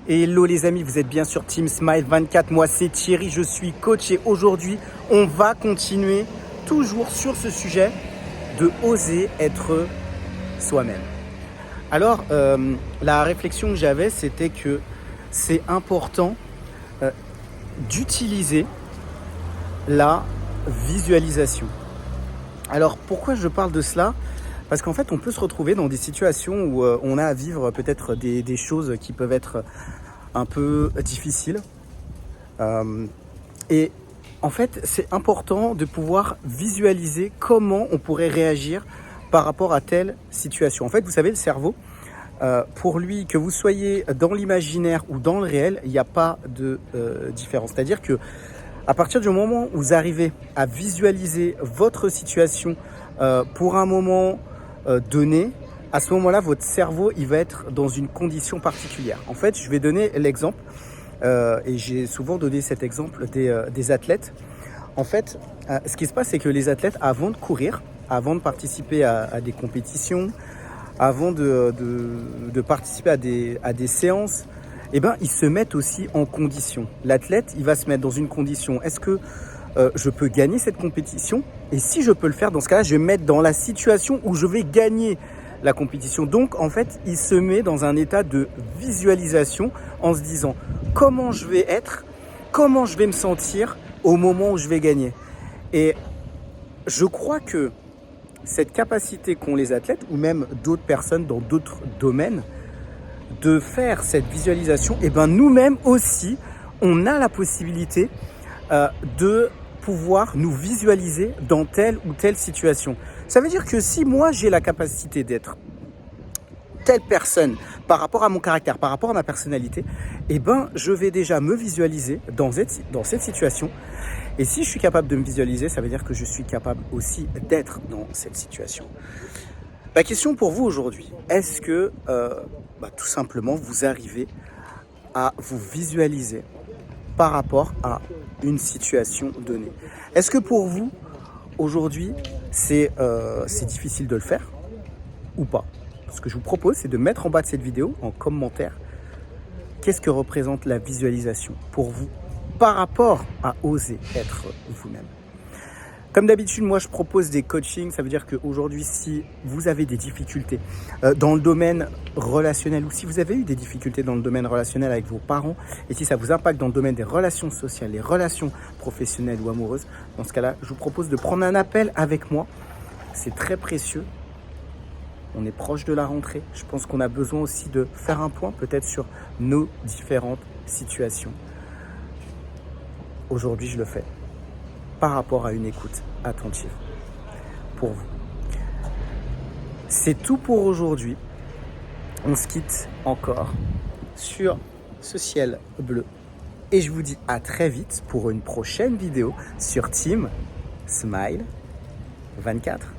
Hello les amis, vous êtes bien sur Team Smile 24. Moi c'est Thierry, je suis coach et aujourd'hui on va continuer toujours sur ce sujet de oser être soi-même. Alors la réflexion que j'avais, c'était que c'est important d'utiliser la visualisation. Alors pourquoi je parle de cela ? Parce qu'en fait on peut se retrouver dans des situations où on a à vivre peut-être des choses qui peuvent être un peu difficiles. Et en fait c'est important de pouvoir visualiser comment on pourrait réagir par rapport à telle situation. En fait vous savez, le cerveau, pour lui, que vous soyez dans l'imaginaire ou dans le réel, il n'y a pas de différence. C'est-à-dire que à partir du moment où vous arrivez à visualiser votre situation pour un moment donné, à ce moment-là, votre cerveau il va être dans une condition particulière. En fait, je vais donner l'exemple, et j'ai souvent donné cet exemple des athlètes. En fait, ce qui se passe, c'est que les athlètes, avant de courir, avant de participer à des compétitions, avant de participer à des séances, eh ben, ils se mettent aussi en condition. L'athlète, il va se mettre dans une condition. Est-ce que je peux gagner cette compétition? Et si je peux le faire, dans ce cas-là, je vais me mettre dans la situation où je vais gagner la compétition. Donc, en fait, il se met dans un état de visualisation en se disant comment je vais être, comment je vais me sentir au moment où je vais gagner. Et je crois que cette capacité qu'ont les athlètes ou même d'autres personnes dans d'autres domaines de faire cette visualisation, et ben nous-mêmes aussi, on a la possibilité de pouvoir nous visualiser dans telle ou telle situation. Ça veut dire que si moi j'ai la capacité d'être telle personne par rapport à mon caractère, par rapport à ma personnalité, eh ben je vais déjà me visualiser dans cette situation. Et si je suis capable de me visualiser, ça veut dire que je suis capable aussi d'être dans cette situation. La question pour vous aujourd'hui, est-ce que tout simplement vous arrivez à vous visualiser par rapport à une situation donnée? Est-ce que pour vous, aujourd'hui, c'est difficile de le faire ou pas? Ce que je vous propose, c'est de mettre en bas de cette vidéo, en commentaire, qu'est-ce que représente la visualisation pour vous par rapport à oser être vous-même. Comme d'habitude, moi je propose des coachings. Ça veut dire qu'aujourd'hui, si vous avez des difficultés dans le domaine relationnel ou si vous avez eu des difficultés dans le domaine relationnel avec vos parents et si ça vous impacte dans le domaine des relations sociales, les relations professionnelles ou amoureuses, dans ce cas-là, je vous propose de prendre un appel avec moi. C'est très précieux. On est proche de la rentrée. Je pense qu'on a besoin aussi de faire un point peut-être sur nos différentes situations. Aujourd'hui, je le fais par rapport à une écoute attentive pour vous. C'est tout pour aujourd'hui. On se quitte encore sur ce ciel bleu. Et je vous dis à très vite pour une prochaine vidéo sur Team Smile 24.